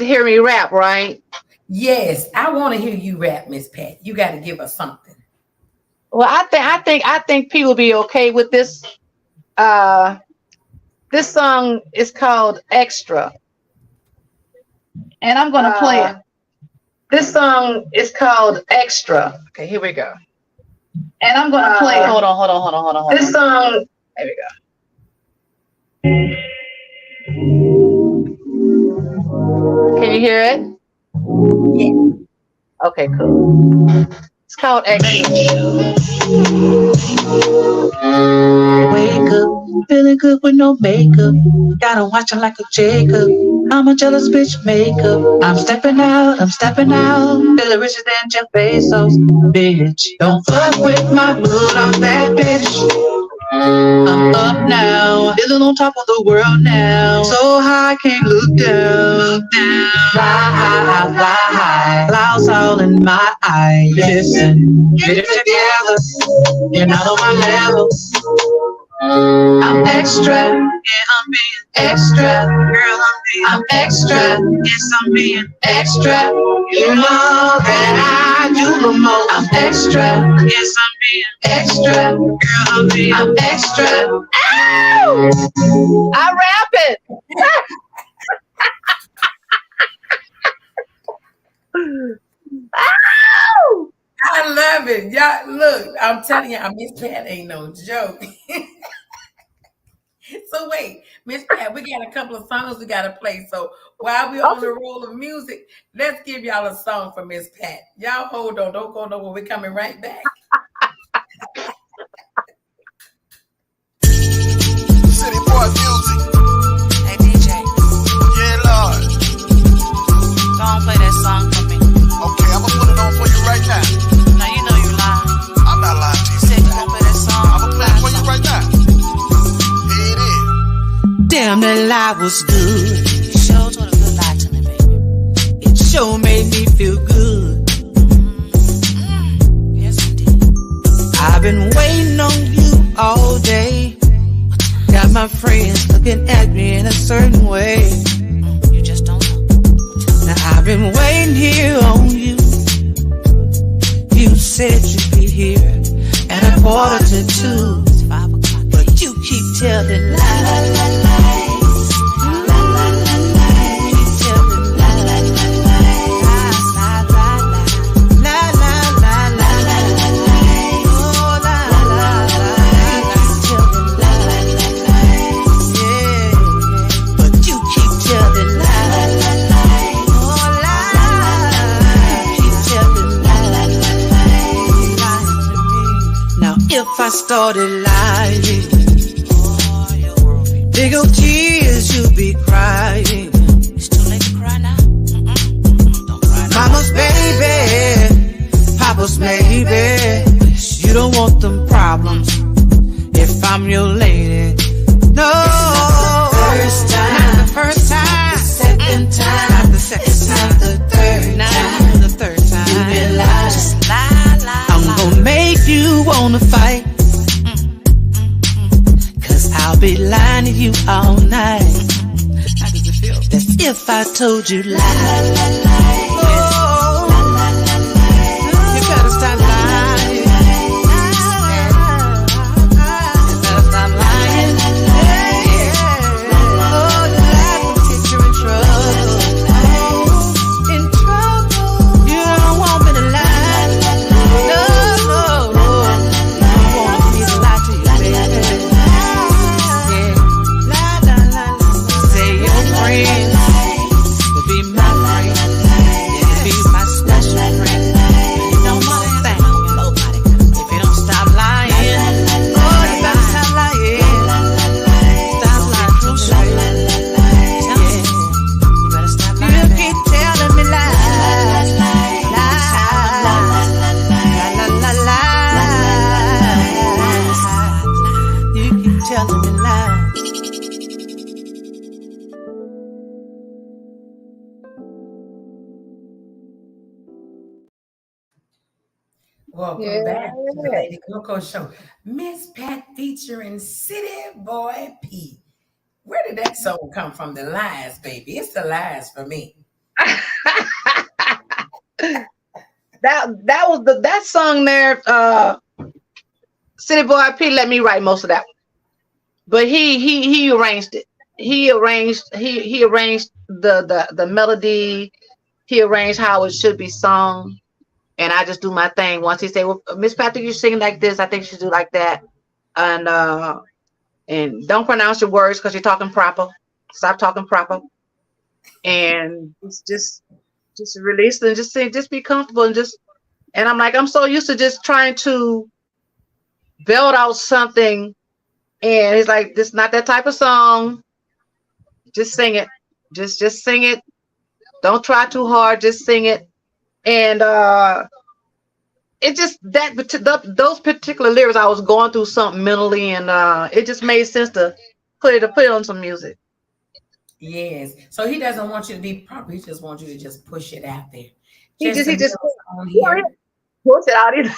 hear me rap, right? Yes, I want to hear you rap, Miss Pat. You got to give us something. Well, I think people will be okay with this. This song is called Extra, and I'm gonna play it. This song is called Extra. Okay, here we go. And I'm gonna play it. Hold on. This song. There we go. Can you hear it? Yeah. Okay, cool. It's called Extra. Wake up, feeling good with no makeup. Gotta watch her like a Jacob. I'm a jealous bitch makeup. I'm stepping out. Feeling richer than Jeff Bezos. Bitch, don't fuck with my mood. I'm that bitch. I'm up now, feeling on top of the world now. So high, I can't look down. Fly high, clouds all in my eyes. Listen, get it together, you're not on my level. I'm extra, yeah, I'm being extra. Girl, I'm extra, yes, I'm being extra. You know that I do the most. I'm extra, yes, I'm being extra. Girl, I'm extra. Ow! I rap it. Ow! I love it. Y'all, look, I'm telling you, Miss Pat ain't no joke. So wait, Miss Pat, we got a couple of songs we got to play. So while we're on the roll of music, let's give y'all a song for Miss Pat. Y'all hold on. Don't go nowhere. We're coming right back. City Boy Music. Hey DJ, Yeah, Lord. go on play that song for me. Okay, I'm gonna put it on for you right now. Now you know you lying. I'm not lying to You you. said you gonna play that song. I'm gonna play it for you right now. Here it is. Damn, that lie was good. You sure told a good lie to me, baby. It sure made me feel good. Yes, indeed. I've been waiting on you all day. Got my friends looking at me in a certain way. You just don't know. Now I've been waiting here on you. You said you'd be here at 1:45. It's 5 o'clock. But you keep telling lies. Keep telling lies. If I started lying, Oh, your world be big old tears you'll be crying. It's too late to cry now. Don't cry now. Mama's baby, Papa's maybe. You don't want them problems if I'm your lady. No, First time. not the first time, Second time. not the second It's time, not the third not time. the third time. You realize Just lie. I'm gonna make you wanna fight, 'cause I'll be lying to you all night. How did you feel? That's if I told you lies. Oh, you better stop lying. You better stop lying. Oh, you lie will get you in trouble. In trouble. Welcome Yeah. back to the Lady Coco Show. Miss Pat featuring City Boy P. Where did that song come from? The lies, baby. It's the lies for me. That was that song there. City Boy P let me write most of that one, but he arranged it. He arranged the melody. He arranged how it should be sung, and I just do my thing. Once he said, "Well, Miss Patrick, you sing like this. I think you should do like that," and don't pronounce your words because you're talking proper. Stop talking proper, and it's just release and just say, just be comfortable and just. And I'm like, I'm so used to just trying to belt out something, and he's like, "This is not that type of song. Just sing it. Just sing it. Don't try too hard. Just sing it." And it just those particular lyrics, I was going through something mentally, and it just made sense to put it on some music. Yes. So he doesn't want you to be proper. He just wants you to just push it out there. He Just just a he just little song he here. push it out either.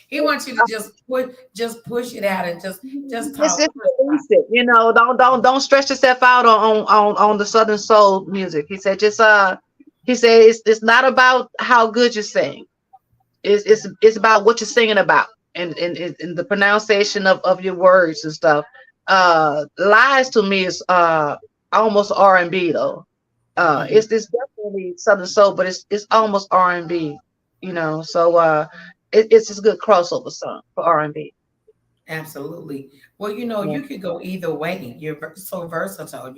He wants you to just push it out and just Just talk. release it. Don't stress yourself out on the Southern Soul music. He said he said it's not about how good you sing. It's about what you're singing about, and the pronunciation of your words and stuff. Lies to me is almost R&B though. It's definitely Southern Soul, but it's almost R&B, So it's just a good crossover song for R&B. Absolutely. Well, Yeah. you could go either way. You're so versatile.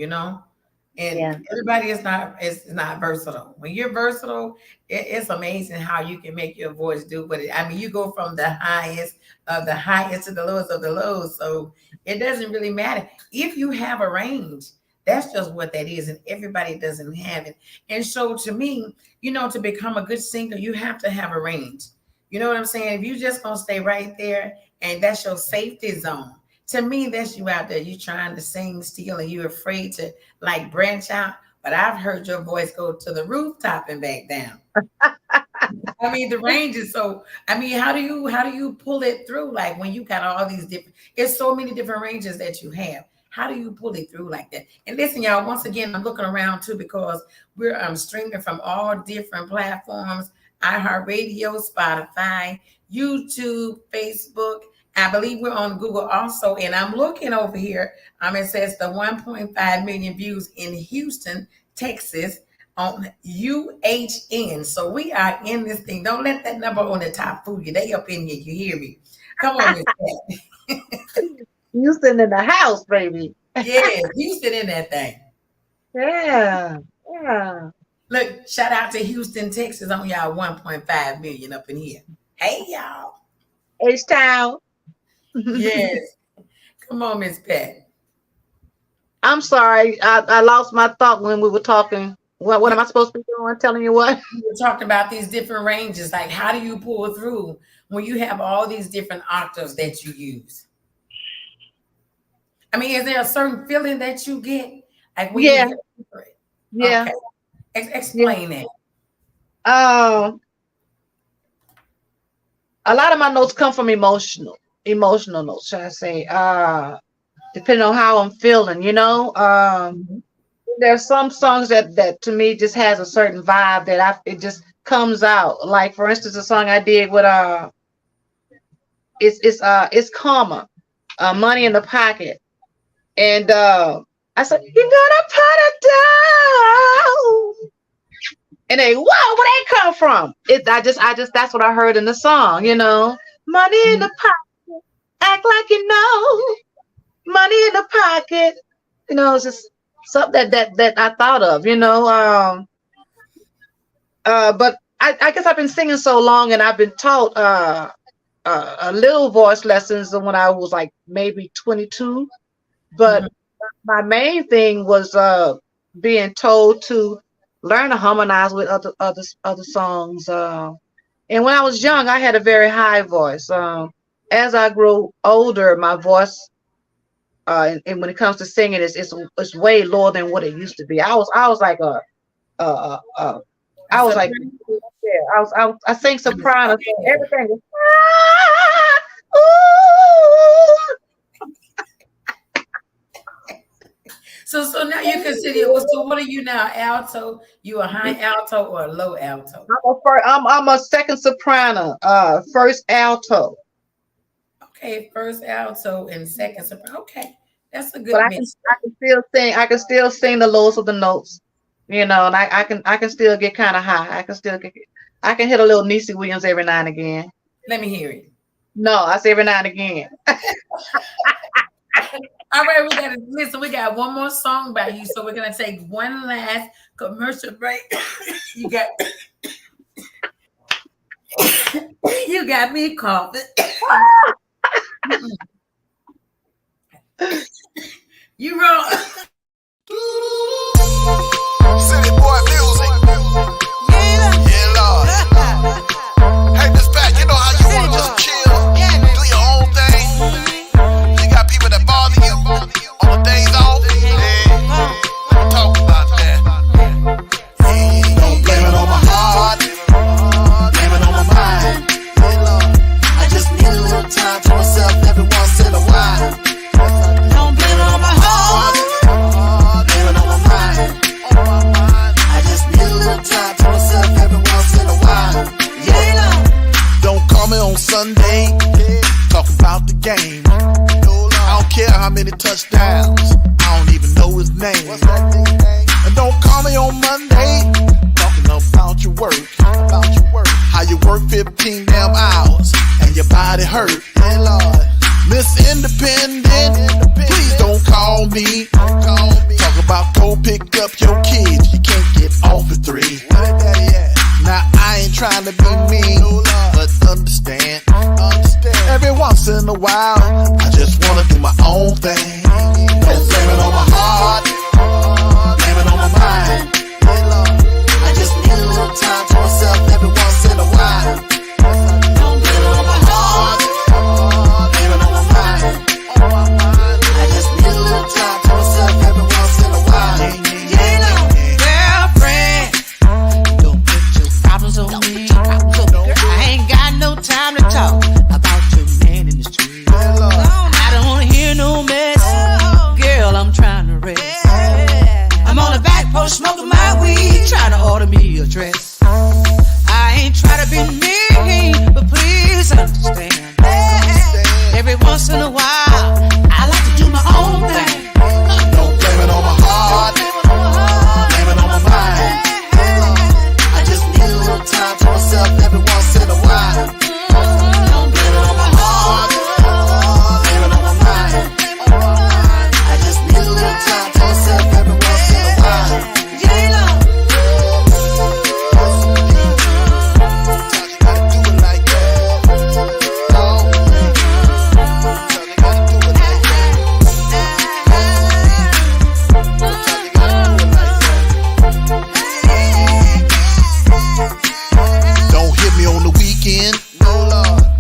And Yeah. everybody is not versatile. When you're versatile, it's amazing how you can make your voice do what I mean, you go from the highest of the highest to the lowest of the lows. So it doesn't really matter. If you have a range, that's just what that is. And everybody doesn't have it. And so to me, to become a good singer, you have to have a range. You know what I'm saying? If you just gonna stay right there and that's your safety zone, to me, that's you out there. You trying to sing still and you're afraid to like branch out. But I've heard your voice go to the rooftop and back down. I mean, the range is so. I mean, how do you pull it through? Like when you got all these different, it's so many different ranges that you have. How do you pull it through like that? And listen, y'all. Once again, I'm looking around too because we're streaming from all different platforms: iHeartRadio, Spotify, YouTube, Facebook. I believe we're on Google also, and I'm looking over here. It says the 1.5 million views in Houston, Texas, on UHN. So we are in this thing. Don't let that number on the top fool you. They up in here. You hear me? Come on, Miss Pat. Houston in the house, baby. Yeah, Houston in that thing. Yeah. Yeah. Look, shout out to Houston, Texas on y'all 1.5 million up in here. Hey, y'all. H-Town. Yes. Come on, Miss Pat. I'm sorry. I lost my thought when we were talking. What am I supposed to be doing? Telling you what? We were talking about these different ranges. Like, how do you pull through when you have all these different octaves that you use? I mean, is there a certain feeling that you get? Like when Yeah. you hear it? Yeah. Okay. Explain it. A lot of my notes come from emotional notes, should I say? Depending on how I'm feeling. There's some songs that to me just has a certain vibe that it just comes out. Like for instance, a song I did with it's Karma, Money in the Pocket, and I said you're gonna put it down, and they whoa, where they come from? I just that's what I heard in the song. Money in the pocket, act like you know, money in the pocket. It's just something that I thought of. But I guess I've been singing so long, and I've been taught a little voice lessons when I was like maybe 22. But my main thing was being told to learn to harmonize with other songs. And when I was young, I had a very high voice. As I grew older, my voice and when it comes to singing, it's way lower than what it used to be. I was like a I was like, Soprano? yeah, I sing soprano, so Okay. everything was. So now you consider, well, so what are you now? Alto? You a high alto or a low alto? I'm a second soprano, first alto, Okay, first alto and second soprano. Okay, that's a but good mix. I can still sing. I can still sing the lowest of the notes, and I can still get kind of high. I can hit a little Niecy Williams every now and again. Let me hear it. No, I say every now and again. All right, we gotta listen. We got one more song by you, so we're gonna take one last commercial break. You got you got me coughing. You wrong. City boy music. Yeah, Lord. Hey, Miss Pat, you know how you want to just chill, do your own thing. You got people that bother you on the days off. Yeah, let me talk about that. Don't blame it on my heart, blame it on my mind. I just need a little time to myself every once in a while. Don't blame it on my heart. Blame it on my mind. I just need a little time to myself every once in a while. Don't call me on Sunday, talk about the game. I don't care how many touchdowns, I don't even know his name. And don't call me on Monday, talking about your work, how you work 15 damn hours and your body hurt. Hey Lord, Miss Independent, please don't call me. Talk about go pick up your kids, you can't get off at 3. Now I ain't trying to be mean, but understand. Every once in a while, I just wanna do my own thing. Don't blame it on my heart, blame it on my mind. I just need a little time to myself every once in a while. Don't blame it on my heart, blame it on my mind. I just need a little time to myself every once in a while. Girlfriend, don't put your problems on me. I ain't got no time to talk about your man in the street. I don't wanna hear no mess. Girl, I'm trying to rest. I'm on the back porch smoking my weed, trying to order me a dress. I ain't trying to be mean, but please understand. Every once in a while, I like to do my own thing. Don't blame it on my heart, blame it on my mind. I just need a little time to myself every once in a while. Don't blame it on my heart, blame it on my mind. I just need a little time to myself every once in a while. Sometimes you gotta do it like that. Sometimes you gotta do it like that. Don't hit me on the weekend.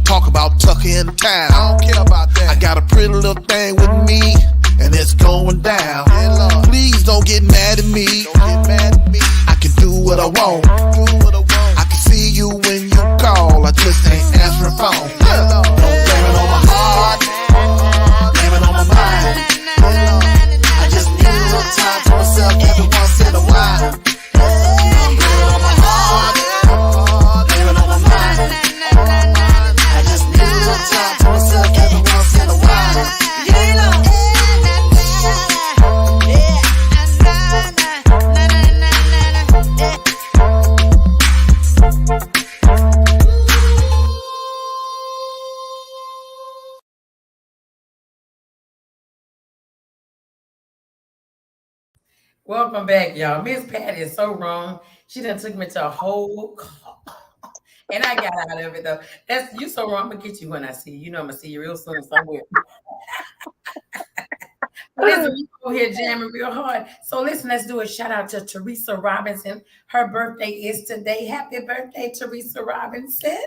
Talk about Tucker in town. I don't care about that. I got a pretty little thing with me, and it's going down. Please don't get mad at me. I can do what I want. I can see you when you call. I just ain't answering phone. Don't blame it on my heart, blame it on my mind. I just need a little time to myself every once in a while. Don't blame it on my heart, blame it on my mind. I just need a little time to myself every once in a while. Welcome back, y'all. Miss Patty is so wrong. She done took me to a whole call. And I got out of it though. That's you so wrong. I'm gonna get you when I see you. You know I'm gonna see you real soon somewhere. Listen, we over here jamming real hard. So listen, let's do a shout out to Teresa Robinson. Her birthday is today. Happy birthday, Teresa Robinson.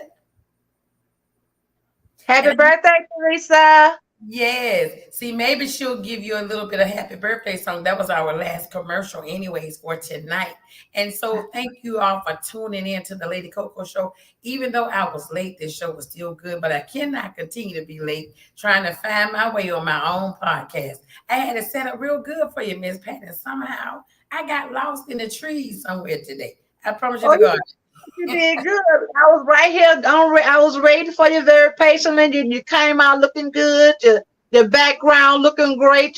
Happy birthday, Teresa. Yes. See, maybe she'll give you a little bit of happy birthday song. That was our last commercial, anyways, for tonight. And so, thank you all for tuning in to the Lady Coco Show. Even though I was late, this show was still good, but I cannot continue to be late trying to find my way on my own podcast. I had it set up real good for you, Miss Pat, and somehow I got lost in the trees somewhere today. I promise you Oh, to God. you did good. I was right here. I was waiting for you very patiently. You came out looking good. Your background looking great.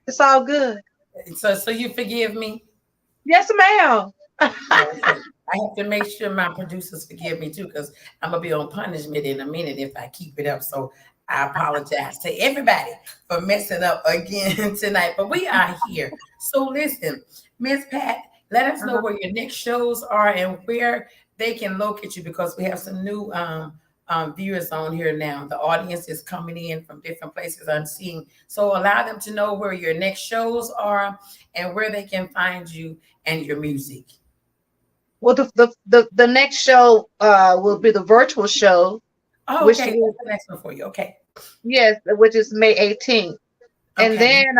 It's all good. So you forgive me? Yes, ma'am. Okay. I have to make sure my producers forgive me too, because I'm gonna be on punishment in a minute if I keep it up. So I apologize to everybody for messing up again tonight. But we are here. So listen, Miss Pat, let us know Uh-huh. where your next shows are and where they can locate you, because we have some new viewers on here now. The audience is coming in from different places I'm seeing. So allow them to know where your next shows are and where they can find you and your music. Well, the next show will be the virtual show, Oh, which okay. is, That's the next one for you. Okay. yes, which is May 18th. And Okay. then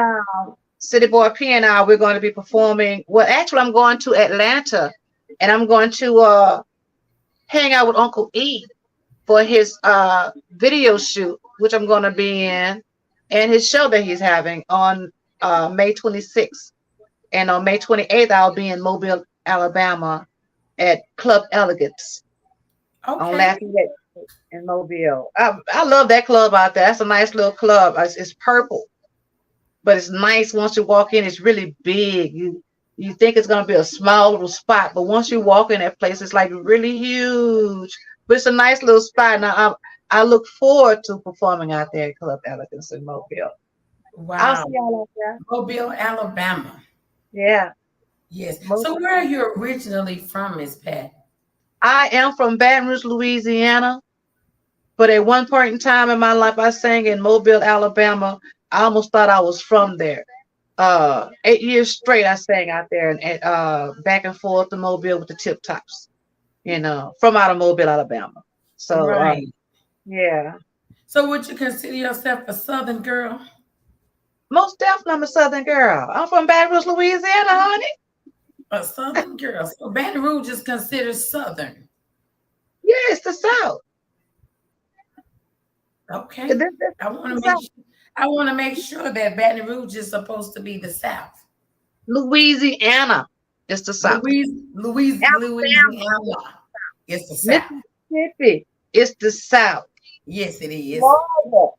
City Boy P and I, we're going to be performing. Well, actually, I'm going to Atlanta, and I'm going to hang out with Uncle E for his video shoot, which I'm going to be in, and his show that he's having on May 26th. And on May 28th, I'll be in Mobile, Alabama at Club Elegance on Okay. Lafayette in Mobile. I love that club out there. That's a nice little club. It's purple, but it's nice once you walk in. It's really big. You think it's gonna be a small little spot, but once you walk in that place, it's like really huge. But it's a nice little spot. Now I look forward to performing out there at Club Elegance in Mobile. I'll Wow. see y'all out there. Mobile, Alabama. Yeah. Yes. So Mobile. where are you originally from, Miss Pat? I am from Baton Rouge, Louisiana, but at one point in time in my life, I sang in Mobile, Alabama. I almost thought I was from there. 8 years straight, I sang out there and back and forth to Mobile with the Tip Tops, from out of Mobile, Alabama. So, Right. yeah, So would you consider yourself a Southern girl? most definitely I'm a Southern girl. I'm from Baton Rouge, Louisiana, honey. A Southern girl. So Baton Rouge is considered Southern. Yeah, it's the South. Okay. This I want the to make South. sure, I want to make sure that Baton Rouge is supposed to be the South. Louisiana is the South. Alabama, Louisiana is the South. Mississippi is the South. Yes, it is. Florida,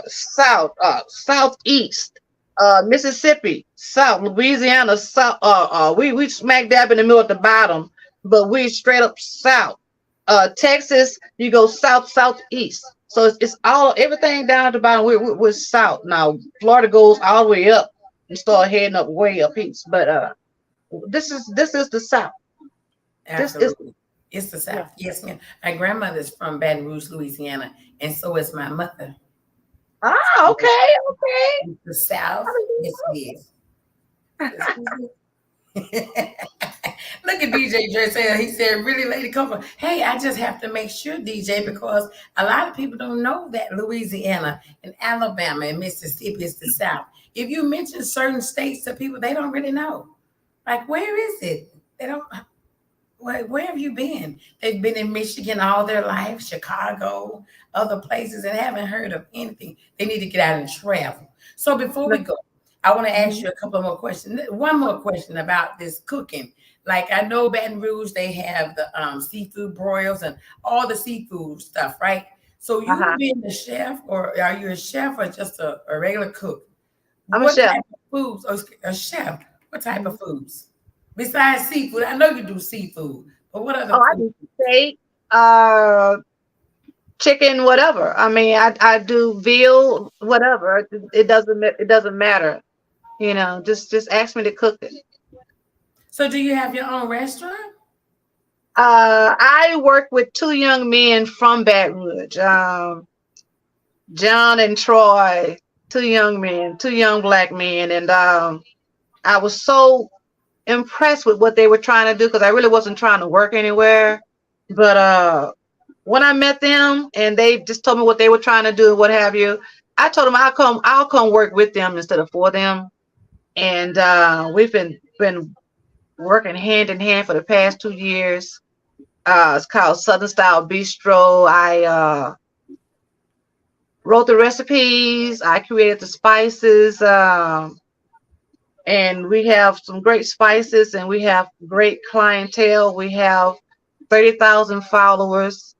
South, Southeast, Mississippi, South, Louisiana, South. We smack dab in the middle at the bottom, but we straight up South. Texas, you go South, Southeast. So it's all everything down at the bottom. We're South now. Florida goes all the way up and start heading up way up east. But this is the South. This is Absolutely. It's the yeah. South. Yes, ma'am. My grandmother's from Baton Rouge, Louisiana, and so is my mother. Ah, okay, okay. It's the South. Yes, it is. Yes, it is. Look at DJ Dre saying, he said, really, Lady Coco. Hey, I just have to make sure, DJ, because a lot of people don't know that Louisiana and Alabama and Mississippi is the South. If you mention certain states to people, they don't really know. Like, where is it? They don't. Where have you been? They've been in Michigan all their life, Chicago, other places, and haven't heard of anything. They need to get out and travel. So before we go, I want to ask you a couple more questions. One more question about this cooking. Like I know Baton Rouge, they have the seafood broils and all the seafood stuff, right? So you Uh-huh. being the chef, or are you a chef or just a regular cook? I'm a What chef. type of foods? Or a chef? What type of foods? Besides seafood, I know you do seafood, but what other Oh, I food? do steak, chicken, whatever. I mean, I do veal, whatever. It doesn't matter. Just ask me to cook it. So do you have your own restaurant? I work with two young men from Baton Rouge, John and Troy, two young men, two young black men, and I was so impressed with what they were trying to do because I really wasn't trying to work anywhere, but when I met them and they just told me what they were trying to do and what have you, I told them I'll come work with them instead of for them. And we've been working hand in hand for the past 2 years. It's called Southern Style Bistro. I wrote the recipes. I created the spices. And we have some great spices and we have great clientele. We have 30,000 followers.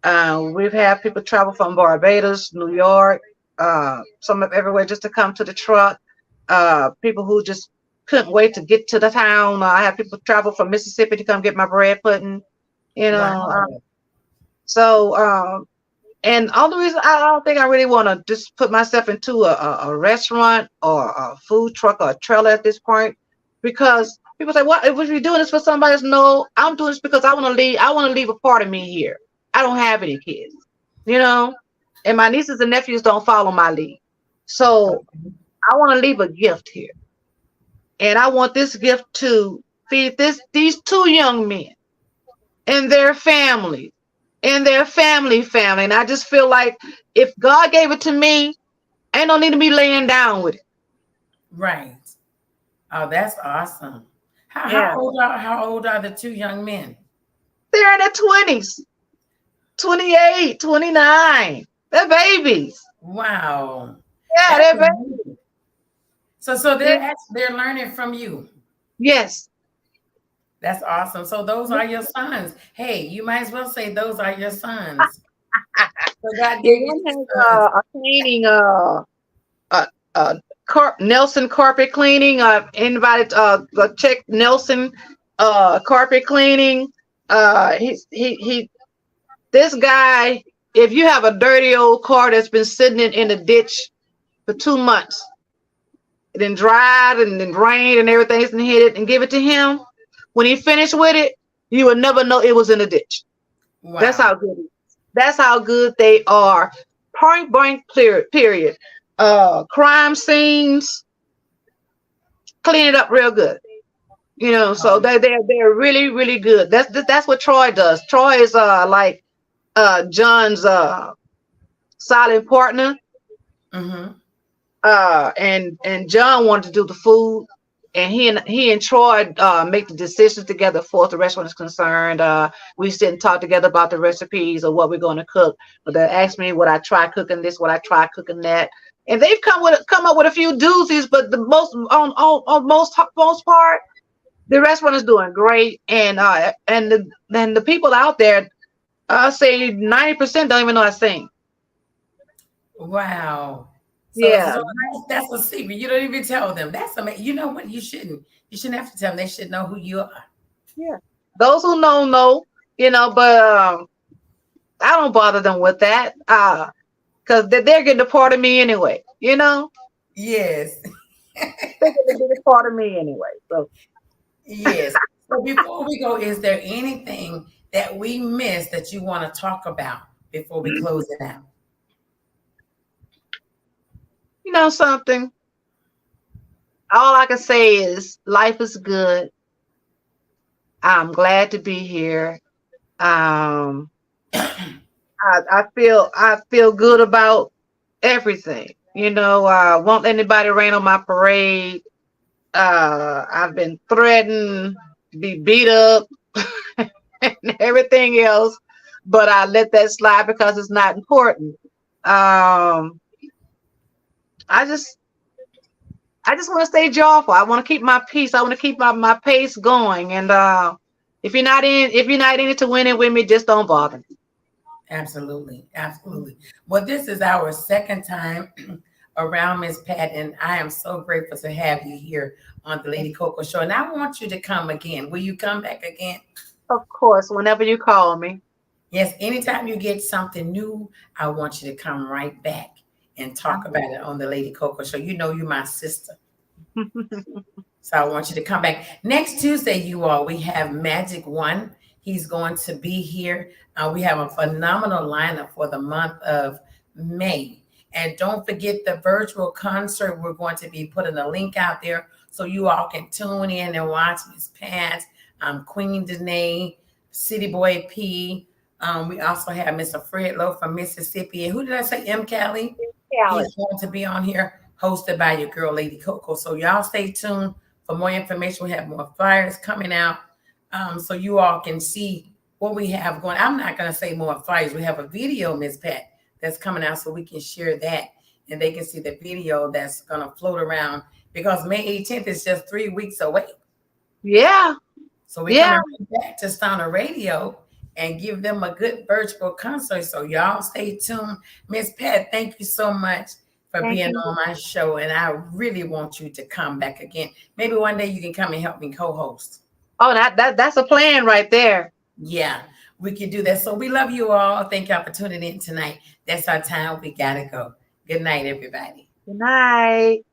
We've had people travel from Barbados, New York, some of everywhere just to come to the truck. People who just couldn't wait to get to the town. I have people travel from Mississippi to come get my bread pudding, you know. Wow. So and all the reason I don't think I really want to just put myself into a restaurant or a food truck or a trailer at this point, because people say, "What? If you're doing this for somebody else?" No, I'm doing this because I want to leave. I want to leave a part of me here. I don't have any kids, you know, and my nieces and nephews don't follow my lead. So I want to leave a gift here, and I want this gift to feed these two young men and their families and their family. And I just feel like if God gave it to me, ain't no need to be laying down with it. Right. Oh, that's awesome. Yeah. How old are the two young men? They're in their 20s, 28, 29. They're babies. Wow. Yeah, That's they're babies. amazing. So they're learning from you. Yes. That's awesome. So those are your sons. Hey, you might as well say those are your sons. So God Yeah, gave you one two has sons. a cleaning, Nelson carpet cleaning. Invited check Nelson carpet cleaning. He this guy. If you have a dirty old car that's been sitting in a ditch for 2 months, then dried and then rained and everything, and hit it and give it to him. When he finished with it, you would never know it was in a ditch. Wow. That's how good it is. That's how good they are. Point blank period. Crime scenes, clean it up real good. You know, so they're really, really good. That's what Troy does. Troy is like John's silent partner. Mm-hmm. And John wanted to do the food, and he and Troy make the decisions together for the restaurant is concerned. We sit and talk together about the recipes of what we're going to cook. But they ask me would I try cooking this, would I try cooking that, and they've come up with a few doozies. But the on most part, the restaurant is doing great, and the people out there, I say 90% don't even know I sing. Wow. Yeah. So that's a secret. You don't even tell them. That's amazing. You know what? You shouldn't. You shouldn't have to tell them. They should know who you are. Yeah. Those who know, you know, but I don't bother them with that. Because they're getting a part of me anyway, you know? Yes. They're getting a part of me anyway. So Yes. So before we go, is there anything that we missed that you want to talk about before we close it out? you know something? All I can say is life is good. I'm glad to be here. Um, I feel good about everything. You know, won't let anybody rain on my parade. I've been threatened, be beat up, and everything else, but I let that slide because it's not important. I just want to stay joyful. I want to keep my peace. I want to keep my pace going. And if you're not in it to win it with me, just don't bother me. Absolutely. Absolutely. Well, this is our second time around, Miss Pat, and I am so grateful to have you here on the Lady Coaco Show. And I want you to come again. Will you come back again? Of course, whenever you call me. Yes, anytime you get something new, I want you to come right back and talk about it on the Lady Coaco Show. You know you're my sister. So I want you to come back. Next Tuesday, you all, we have Magic One. He's going to be here. We have a phenomenal lineup for the month of May. And don't forget the virtual concert. We're going to be putting a link out there so you all can tune in and watch Miss Pat, Queen Danae, City Boy P, We also have Mr. Fred Lowe from Mississippi. And who did I say? M. Callie. Callie. He's going to be on here, hosted by your girl, Lady Coco. So y'all stay tuned for more information. We have more flyers coming out, so you all can see what we have going. I'm not going to say more flyers. We have a video, Miss Pat, that's coming out, so we can share that, and they can see the video that's going to float around, because May 18th is just 3 weeks away. Yeah. So we're coming back to Stoner Radio and give them a good virtual concert. So y'all stay tuned. Miss Pat, thank you so much for being on my show. And I really want you to come back again. Maybe one day you can come and help me co-host. Oh, that's a plan right there. Yeah, we can do that. So we love you all. Thank y'all for tuning in tonight. That's our time. We gotta go. Good night, everybody. Good night.